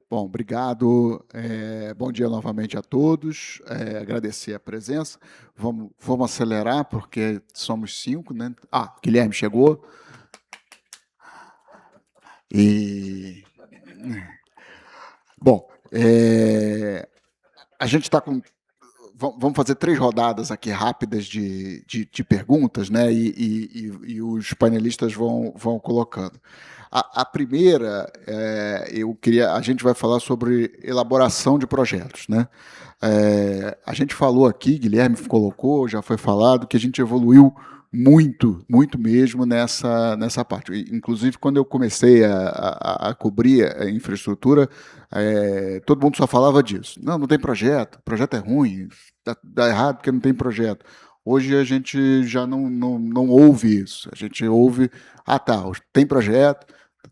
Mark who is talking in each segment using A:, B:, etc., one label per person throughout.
A: Bom, obrigado. Bom dia novamente a todos. Agradecer a presença. Vamos acelerar, porque somos 5, né? Guilherme chegou. E, bom, a gente está com. Vamos fazer 3 rodadas aqui rápidas de perguntas, né? E os panelistas vão colocando. A primeira, a gente vai falar sobre elaboração de projetos, né? A gente falou aqui, Guilherme colocou, já foi falado, que a gente evoluiu muito, muito mesmo nessa parte. Inclusive, quando eu comecei a cobrir a infraestrutura, todo mundo só falava disso. Não tem projeto, projeto é ruim, dá errado porque não tem projeto. Hoje a gente já não ouve isso. A gente ouve, tem projeto,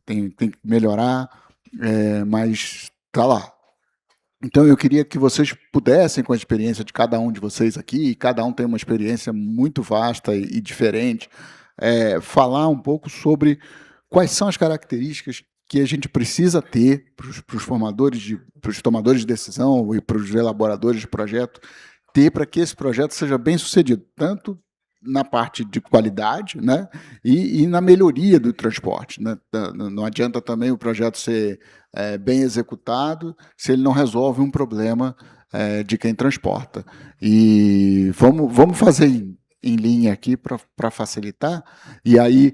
A: tem que melhorar, mas está lá. Então, eu queria que vocês pudessem, com a experiência de cada um de vocês aqui, e cada um tem uma experiência muito vasta e diferente, falar um pouco sobre quais são as características que a gente precisa ter para os formadores, para os tomadores de decisão e para os elaboradores de projeto, ter para que esse projeto seja bem sucedido, tanto na parte de qualidade, né, e na melhoria do transporte, né? Não adianta também o projeto ser bem executado se ele não resolve um problema de quem transporta. E vamos fazer em linha aqui para facilitar, e aí,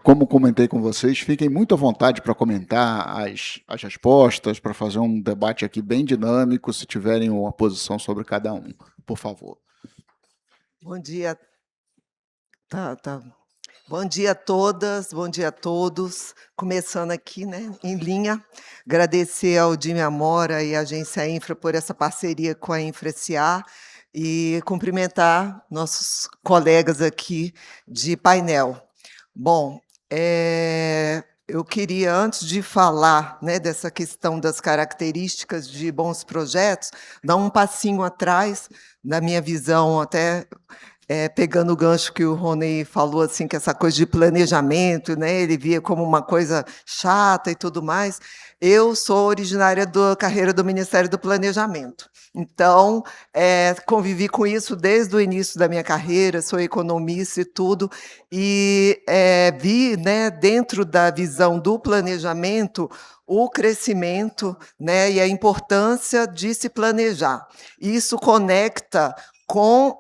A: como comentei com vocês, fiquem muito à vontade para comentar as respostas, para fazer um debate aqui bem dinâmico, se tiverem uma posição sobre cada um, por favor.
B: Bom dia. Tá. Bom dia a todas, bom dia a todos. Começando aqui, né, em linha, agradecer ao Dime Amora e à Agência Infra por essa parceria com a Infra SA e cumprimentar nossos colegas aqui de painel. Bom, eu queria, antes de falar, né, dessa questão das características de bons projetos, dar um passinho atrás, na minha visão, até pegando o gancho que o Rony falou, assim, que essa coisa de planejamento, né, ele via como uma coisa chata e tudo mais. Eu sou originária da carreira do Ministério do Planejamento. Então, convivi com isso desde o início da minha carreira, sou economista e tudo, e vi, né, dentro da visão do planejamento, o crescimento, né, e a importância de se planejar. Isso conecta com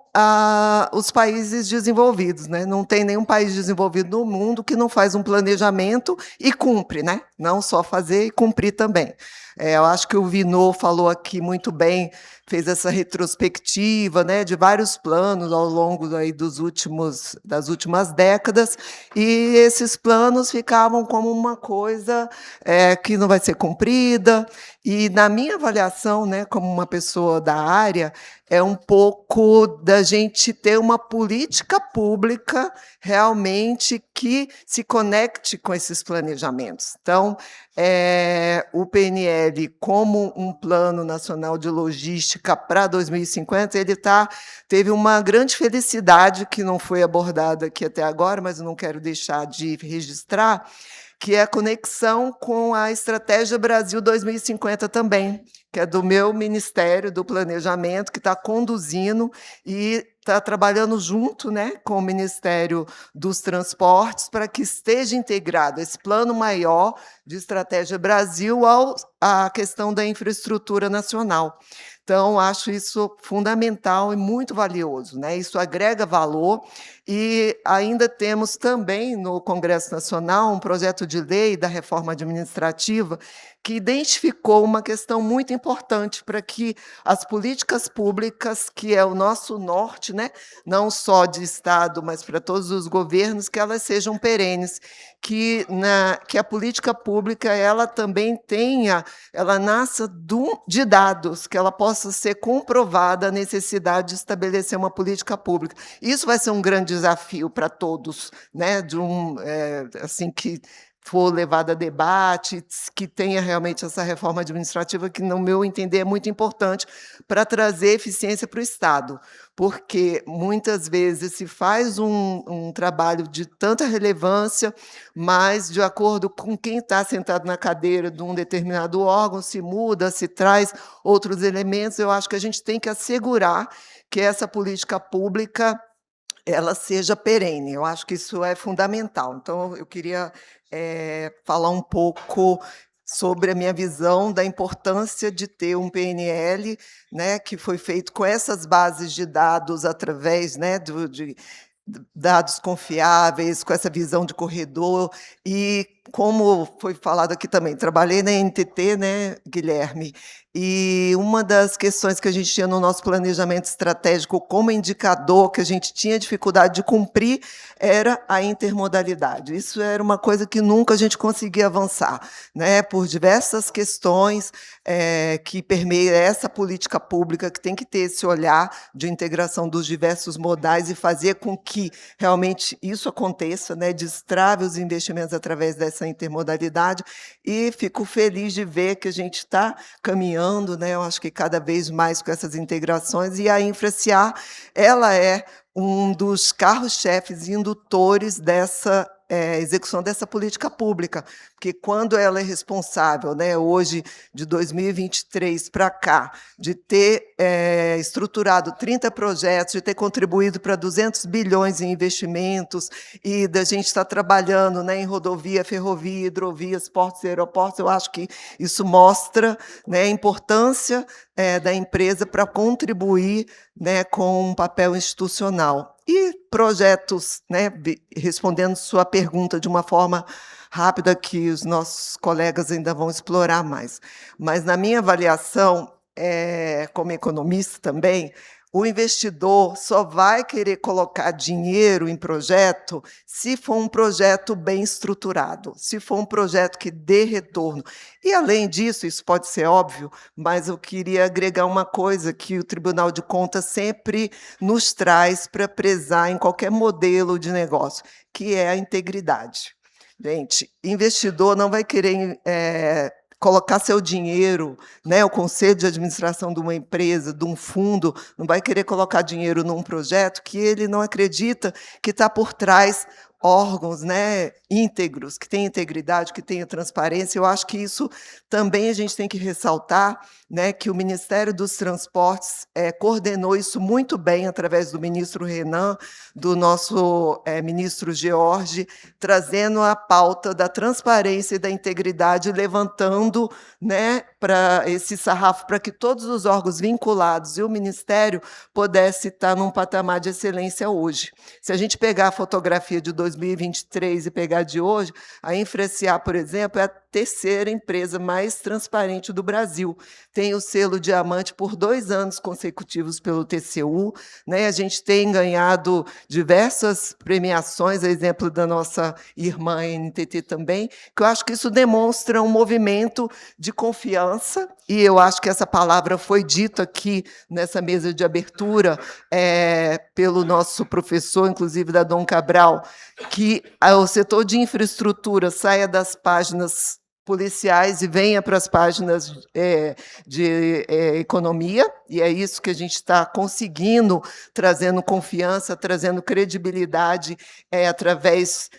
B: os países desenvolvidos, né? Não tem nenhum país desenvolvido no mundo que não faz um planejamento e cumpre, né? Não só fazer e cumprir também. Eu acho que o Vinod falou aqui muito bem, fez essa retrospectiva, né, de vários planos ao longo aí das últimas décadas, e esses planos ficavam como uma coisa que não vai ser cumprida. E, na minha avaliação, né, como uma pessoa da área, é um pouco da gente ter uma política pública realmente que se conecte com esses planejamentos. Então, o PNL, como um plano nacional de logística para 2050, ele teve uma grande felicidade, que não foi abordada aqui até agora, mas eu não quero deixar de registrar, que é a conexão com a Estratégia Brasil 2050 também, que é do meu Ministério do Planejamento, que está conduzindo e está trabalhando junto, né, com o Ministério dos Transportes, para que esteja integrado esse plano maior de Estratégia Brasil à questão da infraestrutura nacional. Então, acho isso fundamental e muito valioso, né? Isso agrega valor, e ainda temos também no Congresso Nacional um projeto de lei da reforma administrativa que identificou uma questão muito importante para que as políticas públicas, que é o nosso norte, né, não só de Estado, mas para todos os governos, que elas sejam perenes, que a política pública ela também ela nasça de dados, que ela possa ser comprovada a necessidade de estabelecer uma política pública. Isso vai ser um grande desafio para todos, né, assim, que for levado a debate, que tenha realmente essa reforma administrativa, que, no meu entender, é muito importante para trazer eficiência para o Estado, porque muitas vezes se faz um trabalho de tanta relevância, mas, de acordo com quem está sentado na cadeira de um determinado órgão, se muda, se traz outros elementos. Eu acho que a gente tem que assegurar que essa política pública ela seja perene. Eu acho que isso é fundamental. Então, eu queria falar um pouco sobre a minha visão da importância de ter um PNL, né, que foi feito com essas bases de dados através, né, de dados confiáveis, com essa visão de corredor. E, como foi falado aqui também, trabalhei na NTT, né, Guilherme, e uma das questões que a gente tinha no nosso planejamento estratégico como indicador, que a gente tinha dificuldade de cumprir, era a intermodalidade. Isso era uma coisa que nunca a gente conseguia avançar, né, por diversas questões que permeiam essa política pública, que tem que ter esse olhar de integração dos diversos modais e fazer com que realmente isso aconteça, né, destrave os investimentos através dessa intermodalidade. E fico feliz de ver que a gente está caminhando, né, eu acho que cada vez mais com essas integrações, e a InfraSA, ela é um dos carros-chefes indutores dessa execução dessa política pública, porque quando ela é responsável, né, hoje, de 2023 para cá, de ter estruturado 30 projetos, de ter contribuído para 200 bilhões em investimentos, e da gente estar trabalhando, né, em rodovia, ferrovia, hidrovias, portos e aeroportos, eu acho que isso mostra, né, a importância da empresa para contribuir, né, com um papel institucional. E projetos, né, respondendo sua pergunta de uma forma rápida, que os nossos colegas ainda vão explorar mais. Mas, na minha avaliação, como economista também, o investidor só vai querer colocar dinheiro em projeto se for um projeto bem estruturado, se for um projeto que dê retorno. E, além disso, isso pode ser óbvio, mas eu queria agregar uma coisa que o Tribunal de Contas sempre nos traz para prezar em qualquer modelo de negócio, que é a integridade. Gente, investidor não vai querer colocar seu dinheiro, né, o conselho de administração de uma empresa, de um fundo, não vai querer colocar dinheiro num projeto que ele não acredita que está por trás órgãos, né, íntegros, que tenham integridade, que tenham transparência. Eu acho que isso também a gente tem que ressaltar, né, que o Ministério dos Transportes coordenou isso muito bem através do ministro Renan, do nosso ministro George, trazendo a pauta da transparência e da integridade, levantando, né, para esse sarrafo, para que todos os órgãos vinculados e o Ministério pudessem estar num patamar de excelência hoje. Se a gente pegar a fotografia de 2023 e pegar de hoje, a InfraSA, por exemplo, é a terceira empresa mais transparente do Brasil. Tem o selo Diamante por 2 anos consecutivos pelo TCU, né? A gente tem ganhado diversas premiações, a exemplo da nossa irmã NTT também, que eu acho que isso demonstra um movimento de confiança, e eu acho que essa palavra foi dita aqui nessa mesa de abertura pelo nosso professor, inclusive da Dom Cabral, que o setor de infraestrutura saia das páginas policiais e venha para as páginas de economia, e é isso que a gente está conseguindo, trazendo confiança, trazendo credibilidade, através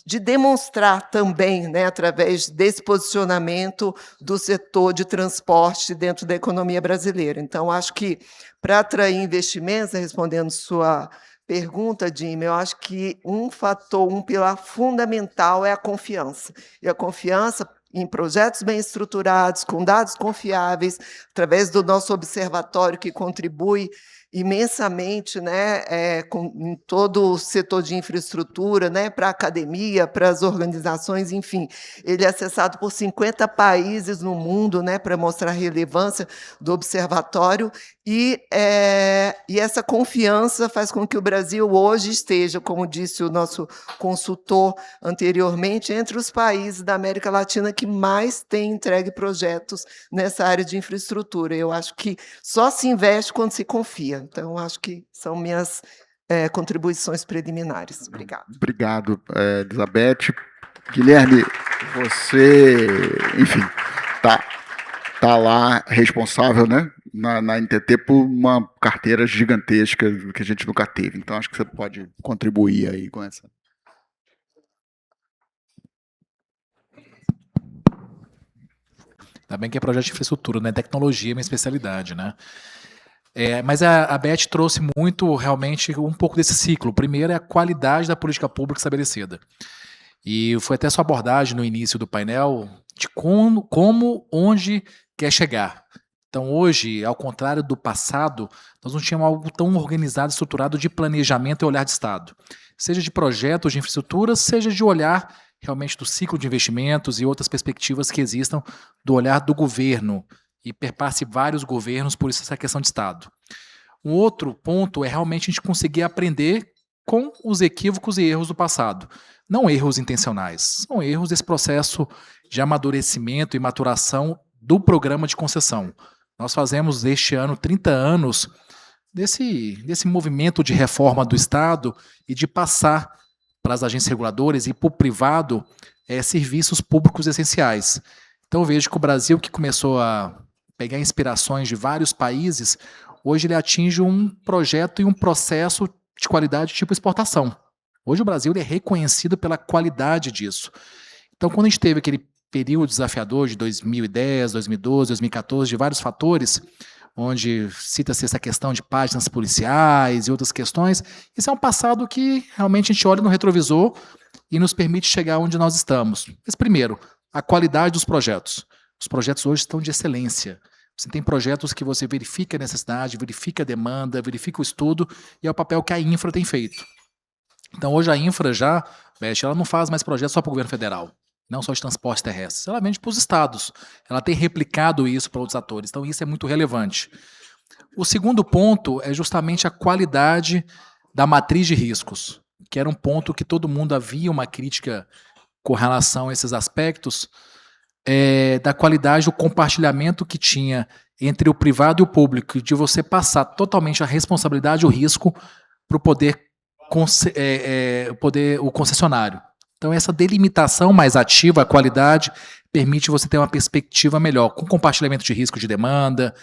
B: de demonstrar também, né, através desse posicionamento do setor de transporte dentro da economia brasileira. Então, acho que, para atrair investimentos, respondendo sua pergunta, Jim, eu acho que um fator, um pilar fundamental é a confiança. E a confiança em projetos bem estruturados, com dados confiáveis, através do nosso observatório, que contribui imensamente, né, em todo o setor de infraestrutura, né, para a academia, para as organizações, enfim. Ele é acessado por 50 países no mundo, né, para mostrar a relevância do observatório, e essa confiança faz com que o Brasil hoje esteja, como disse o nosso consultor anteriormente, entre os países da América Latina que mais têm entregue projetos nessa área de infraestrutura. Eu acho que só se investe quando se confia. Então, acho que são minhas contribuições preliminares. Obrigada.
A: Obrigado, Elizabeth. Guilherme, você, enfim, tá lá responsável, né, na NTT por uma carteira gigantesca que a gente nunca teve. Então, acho que você pode contribuir aí com essa.
C: Ainda bem que é projeto de infraestrutura, né? Tecnologia é minha especialidade, né? Mas a Beth trouxe muito, realmente, um pouco desse ciclo. O primeiro é a qualidade da política pública estabelecida. E foi até sua abordagem no início do painel de como onde quer chegar. Então, hoje, ao contrário do passado, nós não tínhamos algo tão organizado, estruturado de planejamento e olhar de Estado. Seja de projetos de infraestrutura, seja de olhar realmente do ciclo de investimentos e outras perspectivas que existam do olhar do governo, e perpasse vários governos, por isso essa questão de Estado. Um outro ponto é realmente a gente conseguir aprender com os equívocos e erros do passado. Não erros intencionais, são erros desse processo de amadurecimento e maturação do programa de concessão. Nós fazemos este ano 30 anos desse movimento de reforma do Estado e de passar para as agências reguladoras e para o privado serviços públicos essenciais. Então eu vejo que o Brasil, que começou a pegar inspirações de vários países, hoje ele atinge um projeto e um processo de qualidade tipo exportação. Hoje o Brasil é reconhecido pela qualidade disso. Então, quando a gente teve aquele período desafiador de 2010, 2012, 2014, de vários fatores, onde cita-se essa questão de páginas policiais e outras questões, isso é um passado que realmente a gente olha no retrovisor e nos permite chegar onde nós estamos. Mas, primeiro, a qualidade dos projetos. Os projetos hoje estão de excelência. Você tem projetos que você verifica a necessidade, verifica a demanda, verifica o estudo, e é o papel que a infra tem feito. Então, hoje a infra já, ela não faz mais projetos só para o governo federal, não só de transportes terrestres, ela vende para os estados. Ela tem replicado isso para outros atores, então isso é muito relevante. O segundo ponto é justamente a qualidade da matriz de riscos, que era um ponto que todo mundo havia uma crítica com relação a esses aspectos, da qualidade do compartilhamento que tinha entre o privado e o público, de você passar totalmente a responsabilidade e o risco para o concessionário. Então, essa delimitação mais ativa, a qualidade, permite você ter uma perspectiva melhor, com compartilhamento de risco de demanda,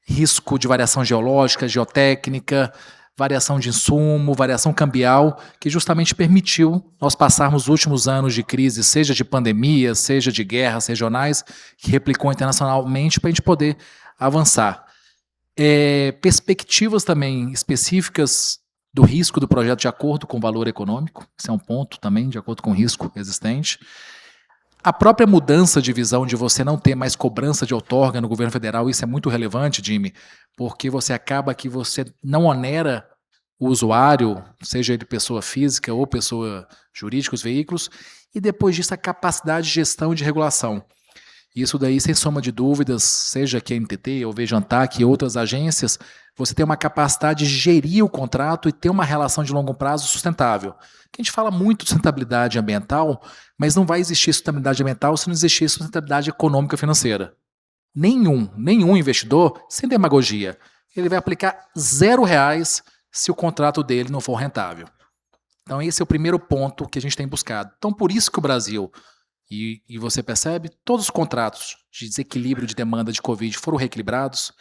C: risco de variação geológica, geotécnica, variação de insumo, variação cambial, que justamente permitiu nós passarmos os últimos anos de crise, seja de pandemia, seja de guerras regionais, que replicou internacionalmente para a gente poder avançar. Perspectivas também específicas do risco do projeto de acordo com o valor econômico, isso é um ponto também, de acordo com o risco existente. A própria mudança de visão de você não ter mais cobrança de outorga no governo federal, isso é muito relevante, Jimmy, porque você acaba que você não onera o usuário, seja ele pessoa física ou pessoa jurídica, os veículos, e depois disso a capacidade de gestão e de regulação. Isso daí, sem soma de dúvidas, seja que a NTT ou Vejantac e outras agências, você tem uma capacidade de gerir o contrato e ter uma relação de longo prazo sustentável. A gente fala muito de sustentabilidade ambiental, mas não vai existir sustentabilidade ambiental se não existir sustentabilidade econômica e financeira. Nenhum investidor, sem demagogia, ele vai aplicar R$0 se o contrato dele não for rentável. Então esse é o primeiro ponto que a gente tem buscado. Então por isso que o Brasil, e você percebe, todos os contratos de desequilíbrio de demanda de Covid foram reequilibrados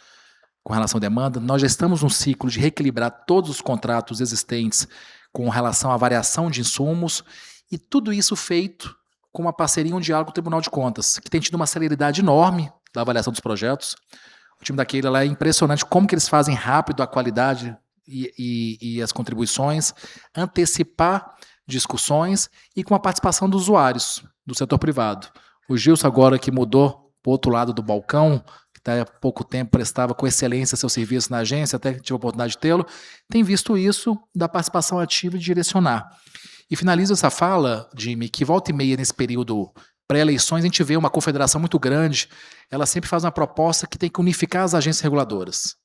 C: com relação à demanda. Nós já estamos num ciclo de reequilibrar todos os contratos existentes com relação à variação de insumos, e tudo isso feito com uma parceria, um diálogo com o Tribunal de Contas, que tem tido uma celeridade enorme da avaliação dos projetos. O time daquele lá é impressionante como que eles fazem rápido a qualidade e as contribuições, antecipar discussões e com a participação dos usuários do setor privado. O Gilson agora que mudou para o outro lado do balcão, que há pouco tempo prestava com excelência seu serviço na agência, até que tive a oportunidade de tê-lo, tem visto isso da participação ativa e direcionar. E finalizo essa fala, Jimmy, que volta e meia nesse período pré-eleições, a gente vê uma confederação muito grande, ela sempre faz uma proposta que tem que unificar as agências reguladoras.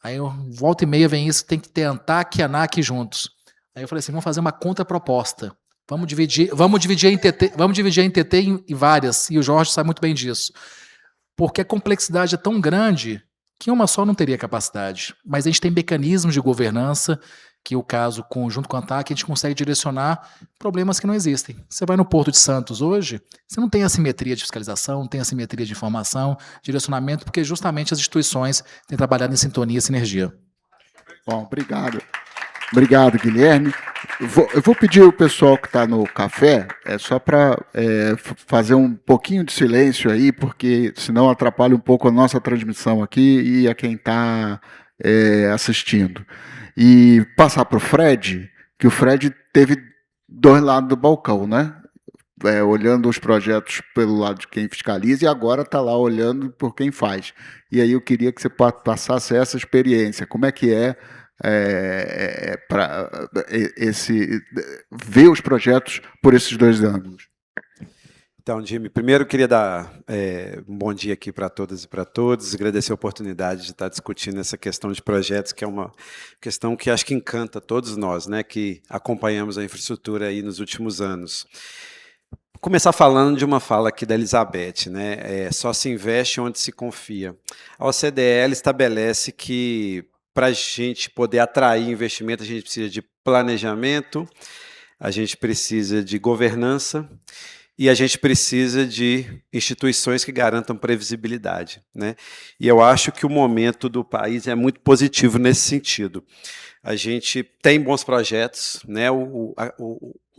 C: Aí volta e meia vem isso, tem que ter ANTAC e ANAC juntos. Aí eu falei assim, vamos fazer uma contraproposta. Vamos dividir a NTT em várias, e o Jorge sabe muito bem disso. Porque a complexidade é tão grande que uma só não teria capacidade. Mas a gente tem mecanismos de governança que o caso junto com a ANTAC, a gente consegue direcionar problemas que não existem. Você vai no Porto de Santos hoje, você não tem assimetria de fiscalização, não tem assimetria de informação, direcionamento, porque justamente as instituições têm trabalhado em sintonia e sinergia.
A: Bom, obrigado. Obrigado, Guilherme. Eu vou pedir ao pessoal que está no café, só para fazer um pouquinho de silêncio aí, porque senão atrapalha um pouco a nossa transmissão aqui e a quem está assistindo. E passar para o Fred, que o Fred teve dois lados do balcão, né? Olhando os projetos pelo lado de quem fiscaliza e agora está lá olhando por quem faz. E aí eu queria que você passasse essa experiência. Como é que para ver os projetos por esses dois ângulos?
D: Então, Jimmy, primeiro eu queria dar um bom dia aqui para todas e para todos, agradecer a oportunidade de estar discutindo essa questão de projetos, que é uma questão que acho que encanta todos nós, né, que acompanhamos a infraestrutura aí nos últimos anos. Vou começar falando de uma fala aqui da Elizabeth, né, só se investe onde se confia. A OCDE estabelece que para a gente poder atrair investimento, a gente precisa de planejamento, a gente precisa de governança e a gente precisa de instituições que garantam previsibilidade, né? E eu acho que o momento do país é muito positivo nesse sentido. A gente tem bons projetos, né? O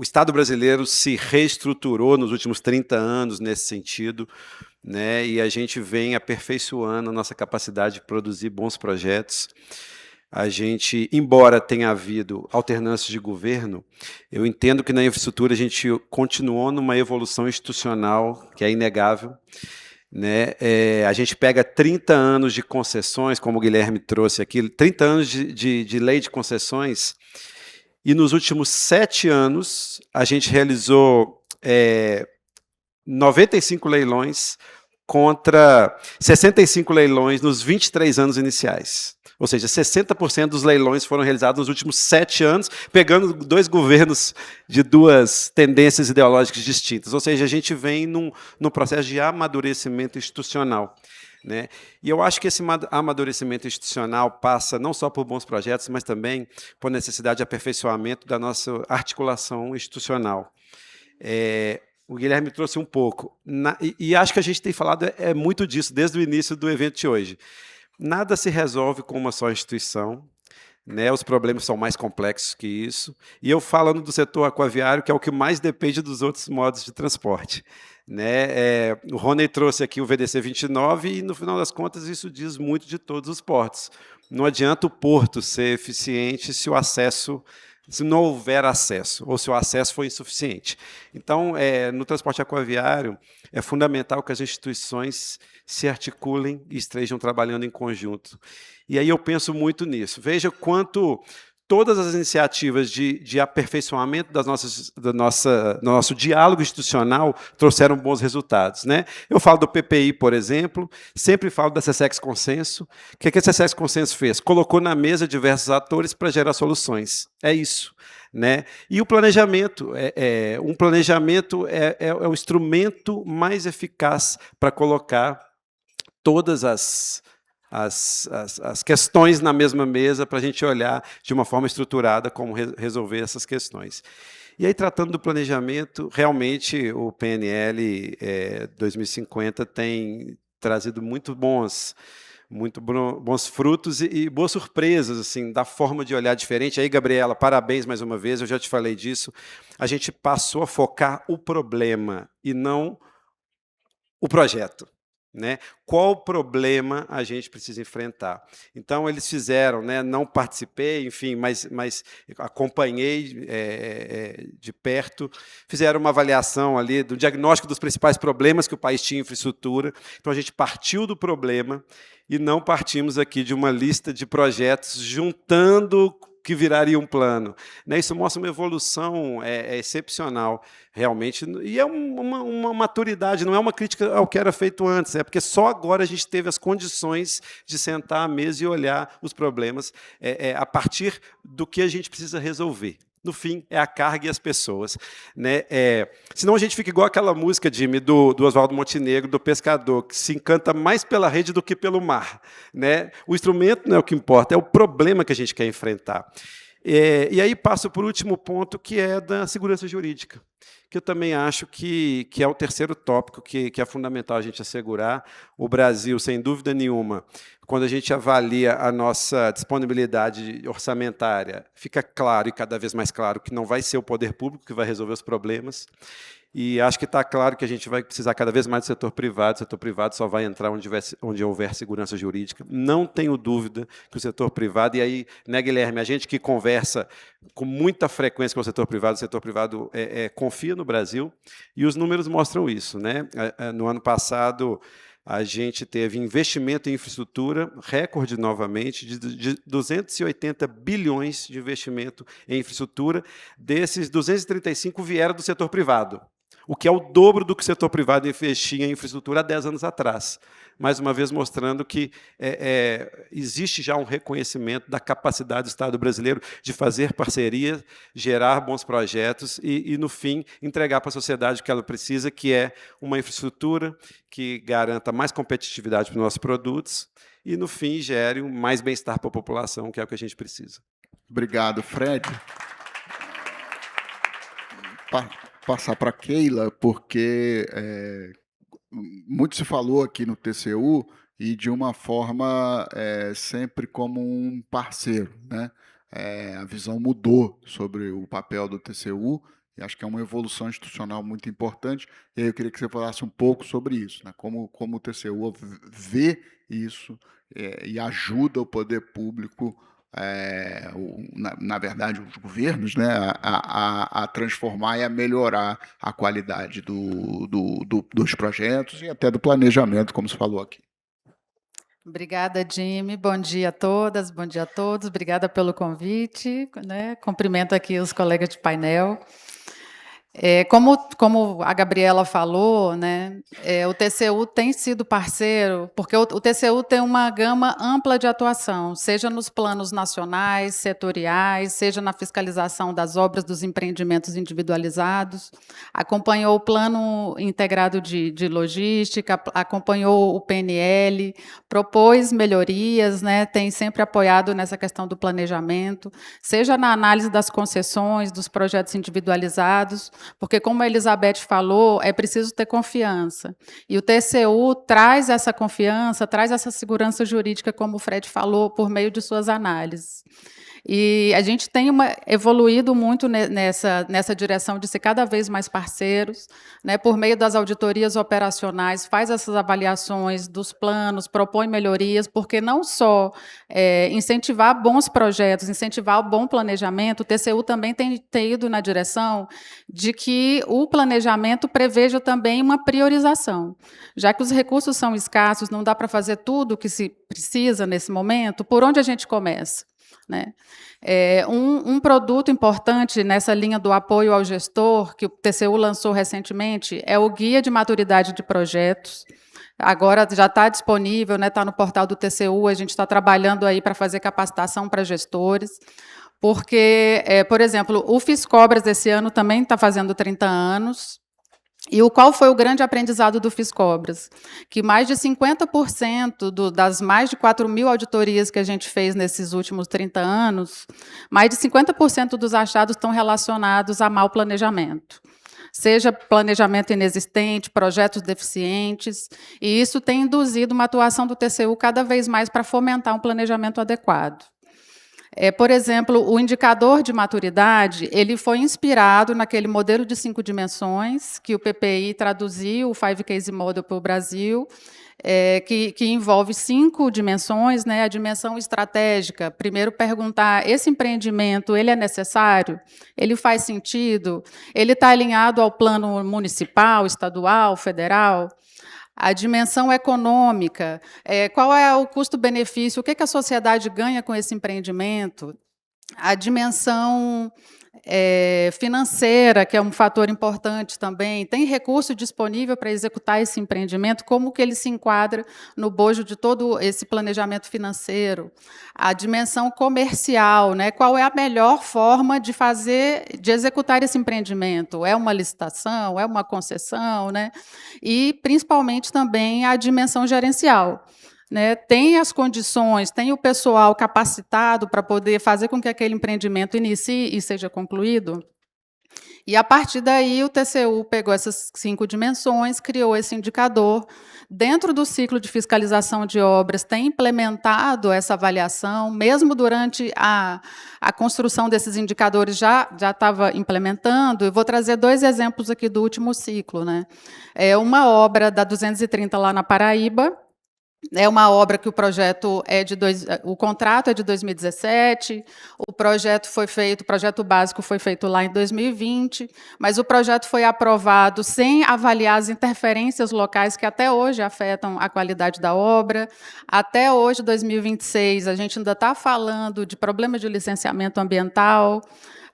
D: Estado brasileiro se reestruturou nos últimos 30 anos nesse sentido, né? E a gente vem aperfeiçoando a nossa capacidade de produzir bons projetos. A gente, embora tenha havido alternâncias de governo, eu entendo que na infraestrutura a gente continuou numa evolução institucional que é inegável, né? A gente pega 30 anos de concessões, como o Guilherme trouxe aqui, 30 anos de lei de concessões, e nos últimos 7 anos a gente realizou 95 leilões contra 65 leilões nos 23 anos iniciais. Ou seja, 60% dos leilões foram realizados nos últimos 7 anos, pegando 2 governos de 2 tendências ideológicas distintas. Ou seja, a gente vem num processo de amadurecimento institucional, né? E eu acho que esse amadurecimento institucional passa não só por bons projetos, mas também por necessidade de aperfeiçoamento da nossa articulação institucional. O Guilherme trouxe um pouco, e acho que a gente tem falado muito disso desde o início do evento de hoje. Nada se resolve com uma só instituição, né? Os problemas são mais complexos que isso. E eu falando do setor aquaviário, que é o que mais depende dos outros modos de transporte, né? O Rony trouxe aqui o VDC 29 e, no final das contas, isso diz muito de todos os portos. Não adianta o porto ser eficiente se não houver acesso, ou se o acesso for insuficiente. Então, no transporte aquaviário, é fundamental que as instituições se articulem e estejam trabalhando em conjunto. E aí eu penso muito nisso. Veja quanto todas as iniciativas de aperfeiçoamento do nosso diálogo institucional trouxeram bons resultados, né? Eu falo do PPI, por exemplo, sempre falo da SESEX Consenso. O que a SESEX Consenso fez? Colocou na mesa diversos atores para gerar soluções. É isso, né? E o planejamento, um planejamento é o instrumento mais eficaz para colocar todas as questões na mesma mesa para a gente olhar de uma forma estruturada como resolver essas questões. E aí, tratando do planejamento, realmente o PNL 2050 tem trazido muito bons frutos e boas surpresas, assim, da forma de olhar diferente. Aí, Gabriela, parabéns mais uma vez, eu já te falei disso. A gente passou a focar o problema e não o projeto, né? Qual problema a gente precisa enfrentar? Então, eles fizeram, né? Não participei, enfim, mas acompanhei de perto, fizeram uma avaliação ali do diagnóstico dos principais problemas que o país tinha em infraestrutura. Então, a gente partiu do problema e não partimos aqui de uma lista de projetos juntando que viraria um plano, né? Isso mostra uma evolução excepcional, realmente, e é uma maturidade, não é uma crítica ao que era feito antes, é porque só agora a gente teve as condições de sentar à mesa e olhar os problemas a partir do que a gente precisa resolver. No fim, é a carga e as pessoas, né? Senão a gente fica igual aquela música, Jimmy, do Oswaldo Montenegro, do pescador, que se encanta mais pela rede do que pelo mar, né? O instrumento não é o que importa, é o problema que a gente quer enfrentar. E aí passo por último ponto, que é da segurança jurídica, que eu também acho que é o terceiro tópico que é fundamental a gente assegurar. O Brasil, sem dúvida nenhuma, quando a gente avalia a nossa disponibilidade orçamentária, fica claro, e cada vez mais claro, que não vai ser o poder público que vai resolver os problemas. E acho que está claro que a gente vai precisar cada vez mais do setor privado. O setor privado só vai entrar onde houver segurança jurídica. Não tenho dúvida que o setor privado, e aí, né, Guilherme, a gente que conversa com muita frequência com o setor privado confia no Brasil, e os números mostram isso, né? No ano passado, a gente teve investimento em infraestrutura, recorde novamente, de 280 bilhões de investimento em infraestrutura. Desses, 235 vieram do setor privado, o que é o dobro do que o setor privado investia em infraestrutura há 10 anos atrás. Mais uma vez mostrando que existe já um reconhecimento da capacidade do Estado brasileiro de fazer parcerias, gerar bons projetos e, no fim, entregar para a sociedade o que ela precisa, que é uma infraestrutura que garanta mais competitividade para os nossos produtos e, no fim, gere mais bem-estar para a população, que é o que a gente precisa.
A: Obrigado, Fred. Passar para a Keila, porque muito se falou aqui no TCU e de uma forma sempre como um parceiro, né? A visão mudou sobre o papel do TCU e acho que é uma evolução institucional muito importante. E aí eu queria que você falasse um pouco sobre isso, né? Como o TCU vê isso e ajuda o poder público, na verdade, os governos, né, a transformar e a melhorar a qualidade dos projetos e até do planejamento, como se falou aqui.
E: Obrigada, Jimmy. Bom dia a todas, bom dia a todos. Obrigada pelo convite, né? Cumprimento aqui os colegas de painel. Como a Gabriela falou, né, o TCU tem sido parceiro, porque o TCU tem uma gama ampla de atuação, seja nos planos nacionais, setoriais, seja na fiscalização das obras dos empreendimentos individualizados, acompanhou o Plano Integrado de Logística, acompanhou o PNL, propôs melhorias, né, tem sempre apoiado nessa questão do planejamento, seja na análise das concessões, dos projetos individualizados, porque, como a Elizabeth falou, é preciso ter confiança. E o TCU traz essa confiança, traz essa segurança jurídica, como o Fred falou, por meio de suas análises. E a gente tem evoluído muito nessa direção de ser cada vez mais parceiros, né, por meio das auditorias operacionais, faz essas avaliações dos planos, propõe melhorias, porque não só incentivar bons projetos, incentivar o bom planejamento, o TCU também tem ido na direção de que o planejamento preveja também uma priorização. Já que os recursos são escassos, não dá para fazer tudo o que se precisa nesse momento, por onde a gente começa? Né? Um produto importante nessa linha do apoio ao gestor, que o TCU lançou recentemente, é o Guia de Maturidade de Projetos. Agora já está disponível, né, está no portal do TCU, a gente está trabalhando aí para fazer capacitação para gestores, porque, por exemplo, o Fiscobras desse ano também está fazendo 30 anos, e qual foi o grande aprendizado do Fiscobras? Que mais de 50% das mais de 4.000 auditorias que a gente fez nesses últimos 30 anos, mais de 50% dos achados estão relacionados a mau planejamento. Seja planejamento inexistente, projetos deficientes, e isso tem induzido uma atuação do TCU cada vez mais para fomentar um planejamento adequado. Por exemplo, o indicador de maturidade, ele foi inspirado naquele modelo de 5 dimensões, que o PPI traduziu, o Five Case Model para o Brasil, que envolve 5 dimensões, né? A dimensão estratégica, primeiro perguntar, esse empreendimento, ele é necessário? Ele faz sentido? Ele está alinhado ao plano municipal, estadual, federal? A dimensão econômica, qual é o custo-benefício, o que a sociedade ganha com esse empreendimento? A dimensão financeira, que é um fator importante também, tem recurso disponível para executar esse empreendimento, como que ele se enquadra no bojo de todo esse planejamento financeiro? A dimensão comercial, né? Qual é a melhor forma de executar esse empreendimento? É uma licitação? É uma concessão? Né? E, principalmente, também a dimensão gerencial. né, tem as condições, tem o pessoal capacitado para poder fazer com que aquele empreendimento inicie e seja concluído? E, a partir daí, o TCU pegou essas 5 dimensões, criou esse indicador. Dentro do ciclo de fiscalização de obras, tem implementado essa avaliação, mesmo durante a construção desses indicadores, já estava implementando. Eu vou trazer 2 exemplos aqui do último ciclo, né? É uma obra da 230 lá na Paraíba. É uma obra que o projeto o contrato é de 2017, o projeto básico foi feito lá em 2020, mas o projeto foi aprovado sem avaliar as interferências locais que até hoje afetam a qualidade da obra. Até hoje, 2026, a gente ainda está falando de problemas de licenciamento ambiental,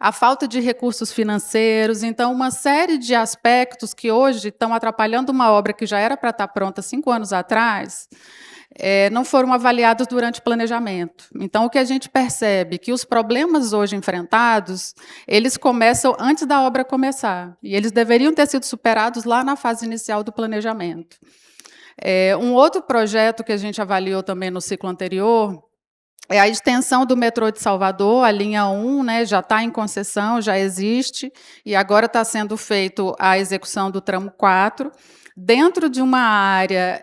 E: a falta de recursos financeiros, então uma série de aspectos que hoje estão atrapalhando uma obra que já era para estar pronta 5 anos atrás, não foram avaliados durante o planejamento. Então, o que a gente percebe é que os problemas hoje enfrentados, eles começam antes da obra começar, e eles deveriam ter sido superados lá na fase inicial do planejamento. Um outro projeto que a gente avaliou também no ciclo anterior é a extensão do metrô de Salvador, a linha 1, né, já está em concessão, já existe, e agora está sendo feita a execução do tramo 4, dentro de uma área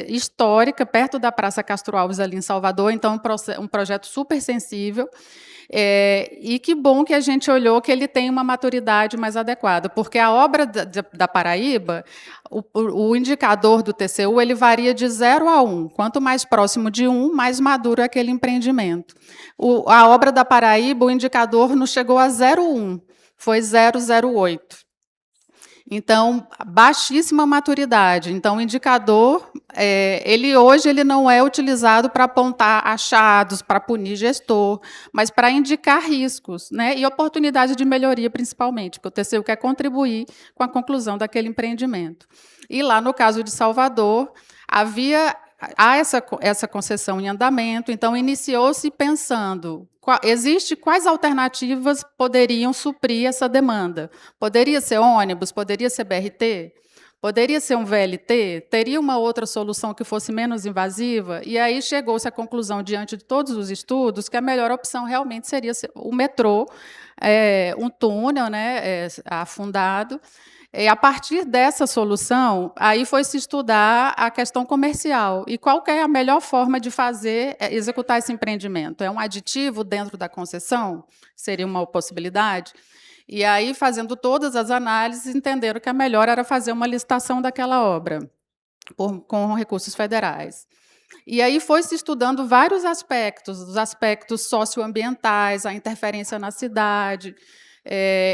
E: histórica, perto da Praça Castro Alves, ali em Salvador, então um projeto super sensível, e que bom que a gente olhou que ele tem uma maturidade mais adequada, porque a obra da Paraíba, o indicador do TCU, ele varia de 0 a 1. Quanto mais próximo de 1, mais maduro é aquele empreendimento. A obra da Paraíba, o indicador não chegou a 0,1, foi 0,08. Então, baixíssima maturidade. Então, o indicador, hoje ele não é utilizado para apontar achados, para punir gestor, mas para indicar riscos, né, e oportunidades de melhoria, principalmente, porque o TCU quer contribuir com a conclusão daquele empreendimento. E lá, no caso de Salvador, há essa concessão em andamento, então iniciou-se pensando, quais alternativas poderiam suprir essa demanda? Poderia ser ônibus? Poderia ser BRT? Poderia ser um VLT? Teria uma outra solução que fosse menos invasiva? E aí chegou-se à conclusão, diante de todos os estudos, que a melhor opção realmente seria o metrô, um túnel, né, afundado. E, a partir dessa solução, aí foi se estudar a questão comercial e qual que é a melhor forma de executar esse empreendimento. É um aditivo dentro da concessão? Seria uma possibilidade? E aí, fazendo todas as análises, entenderam que a melhor era fazer uma licitação daquela obra, com recursos federais. E aí foi se estudando vários aspectos, os aspectos socioambientais, a interferência na cidade.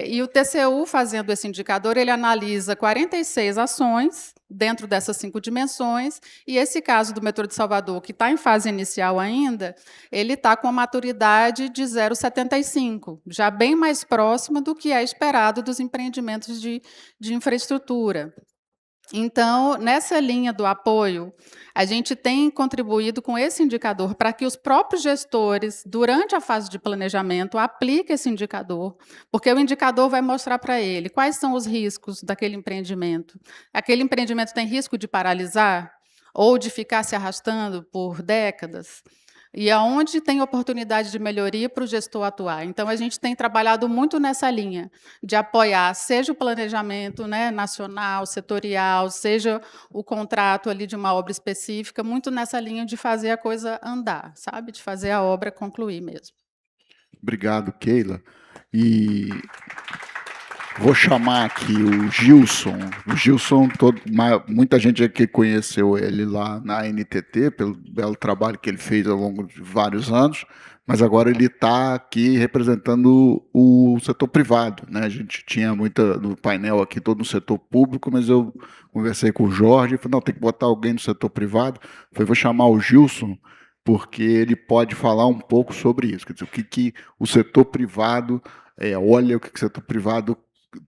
E: E o TCU, fazendo esse indicador, ele analisa 46 ações dentro dessas 5 dimensões, e esse caso do metrô de Salvador, que está em fase inicial ainda, ele está com a maturidade de 0,75, já bem mais próxima do que é esperado dos empreendimentos de infraestrutura. Então, nessa linha do apoio, a gente tem contribuído com esse indicador para que os próprios gestores, durante a fase de planejamento, apliquem esse indicador, porque o indicador vai mostrar para ele quais são os riscos daquele empreendimento. Aquele empreendimento tem risco de paralisar ou de ficar se arrastando por décadas? E aonde tem oportunidade de melhoria para o gestor atuar. Então, a gente tem trabalhado muito nessa linha de apoiar, seja o planejamento, né, nacional, setorial, seja o contrato ali de uma obra específica, muito nessa linha de fazer a coisa andar, sabe? De fazer a obra concluir mesmo.
A: Obrigado, Keila. E vou chamar aqui o Gilson. O Gilson, muita gente aqui conheceu ele lá na NTT, pelo belo trabalho que ele fez ao longo de vários anos, mas agora ele está aqui representando o setor privado, né? A gente tinha no painel aqui todo no setor público, mas eu conversei com o Jorge e falei, não, tem que botar alguém no setor privado. Falei, vou chamar o Gilson, porque ele pode falar um pouco sobre isso, quer dizer, o que o setor privado olha, o que o setor privado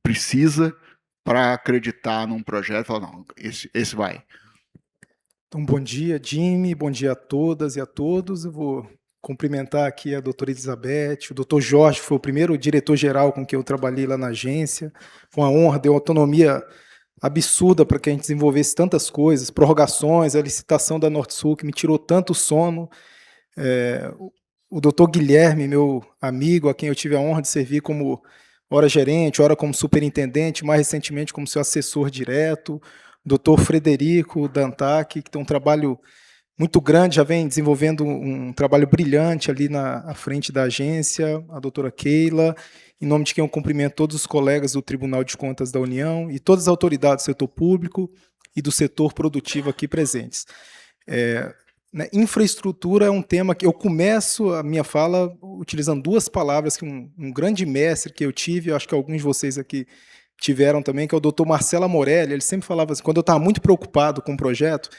A: precisa para acreditar num projeto e falar, não, esse vai.
F: Então, bom dia, Jimmy, bom dia a todas e a todos. Eu vou cumprimentar aqui a doutora Elizabeth, o doutor Jorge, foi o primeiro diretor-geral com quem eu trabalhei lá na agência. Foi uma honra, deu autonomia absurda para que a gente desenvolvesse tantas coisas, prorrogações, a licitação da Norte-Sul, que me tirou tanto sono. O doutor Guilherme, meu amigo, a quem eu tive a honra de servir como ora gerente, ora como superintendente, mais recentemente como seu assessor direto, o doutor Frederico Dantac, que tem um trabalho muito grande, já vem desenvolvendo um trabalho brilhante ali à frente da agência, a doutora Keila, em nome de quem eu cumprimento todos os colegas do Tribunal de Contas da União e todas as autoridades do setor público e do setor produtivo aqui presentes. Infraestrutura é um tema que eu começo a minha fala utilizando duas palavras que um grande mestre que eu tive, eu acho que alguns de vocês aqui tiveram também, que é o doutor Marcelo Morelli. Ele sempre falava assim, quando eu estava muito preocupado com o projeto,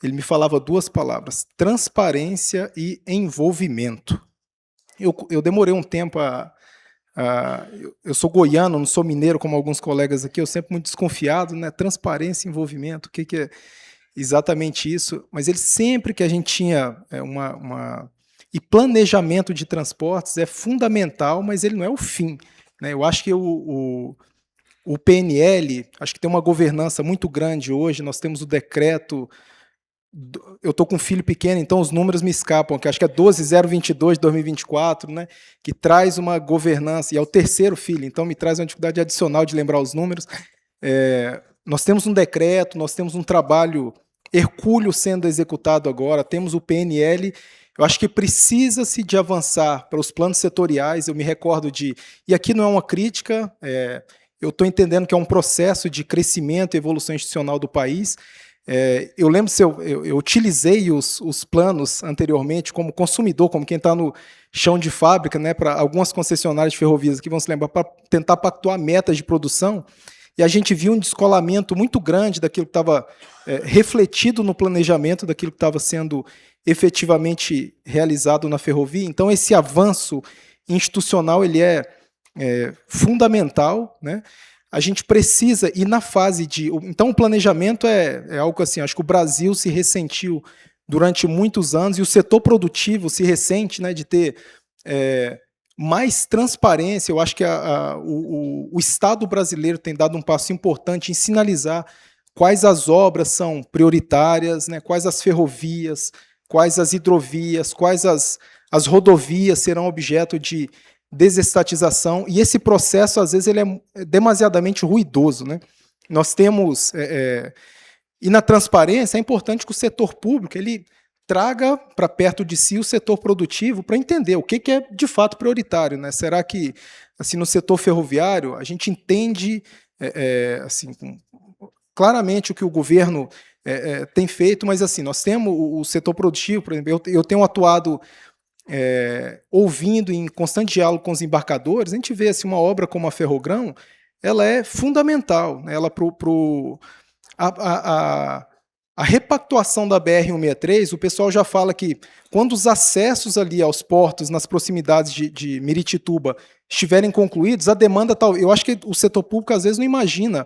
F: ele me falava duas palavras: transparência e envolvimento. Eu demorei um tempo eu sou goiano, não sou mineiro como alguns colegas aqui, eu sempre muito desconfiado, né? Transparência e envolvimento, o que é exatamente isso? Mas ele sempre que a gente tinha e planejamento de transportes é fundamental, mas ele não é o fim, né? Eu acho que o PNL, acho que tem uma governança muito grande hoje, nós temos o decreto, eu estou com um filho pequeno, então os números me escapam, que acho que é 12022 de 2024, né, que traz uma governança, e é o terceiro filho, então me traz uma dificuldade adicional de lembrar os números. Nós temos um decreto, nós temos um trabalho hercúleo sendo executado agora, temos o PNL, eu acho que precisa-se de avançar para os planos setoriais, eu me recordo e aqui não é uma crítica, eu estou entendendo que é um processo de crescimento e evolução institucional do país. Eu lembro se eu utilizei os planos anteriormente como consumidor, como quem está no chão de fábrica, né, para algumas concessionárias de ferrovias que vão se lembrar, para tentar pactuar metas de produção, e a gente viu um descolamento muito grande daquilo que estava refletido no planejamento, daquilo que estava sendo efetivamente realizado na ferrovia. Então, esse avanço institucional ele é fundamental, né? A gente precisa ir na fase então, o planejamento é algo assim, acho que o Brasil se ressentiu durante muitos anos, e o setor produtivo se ressente, né, de ter mais transparência. Eu acho que o Estado brasileiro tem dado um passo importante em sinalizar quais as obras são prioritárias, né, quais as ferrovias, quais as hidrovias, quais as rodovias serão objeto de desestatização, e esse processo, às vezes, ele é demasiadamente ruidoso, né? Nós temos... e na transparência, é importante que o setor público ele traga para perto de si o setor produtivo para entender o que é, de fato, prioritário, né? Será que, assim, no setor ferroviário, a gente entende assim, claramente o que o governo tem feito, mas, assim, nós temos o setor produtivo, por exemplo, eu tenho atuado... ouvindo em constante diálogo com os embarcadores, a gente vê assim, uma obra como a Ferrogrão, ela é fundamental, né? Ela a repactuação da BR-163, o pessoal já fala que quando os acessos ali aos portos nas proximidades de Miritituba estiverem concluídos, a demanda tal. Eu acho que o setor público às vezes não imagina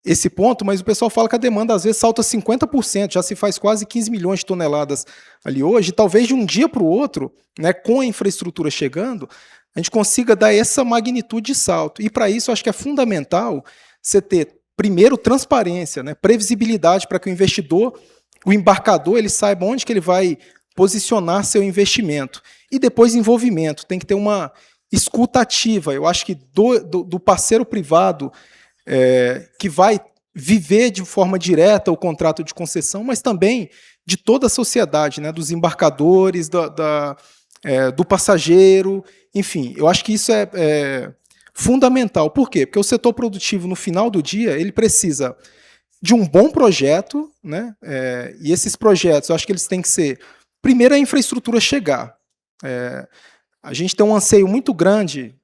F: esse ponto, mas o pessoal fala que a demanda às vezes salta 50%, já se faz quase 15 milhões de toneladas ali hoje, e talvez de um dia para o outro, né, com a infraestrutura chegando, a gente consiga dar essa magnitude de salto. E para isso, eu acho que é fundamental você ter, primeiro, transparência, né, previsibilidade para que o investidor, o embarcador, ele saiba onde que ele vai posicionar seu investimento. E depois, envolvimento. Tem que ter uma escuta ativa. Eu acho que do parceiro privado, que vai viver de forma direta o contrato de concessão, mas também de toda a sociedade, né, dos embarcadores, do passageiro, enfim, eu acho que isso é fundamental. Por quê? Porque o setor produtivo, no final do dia, ele precisa de um bom projeto, né, e esses projetos, eu acho que eles têm que ser, primeiro, a infraestrutura chegar. A gente tem um anseio muito grande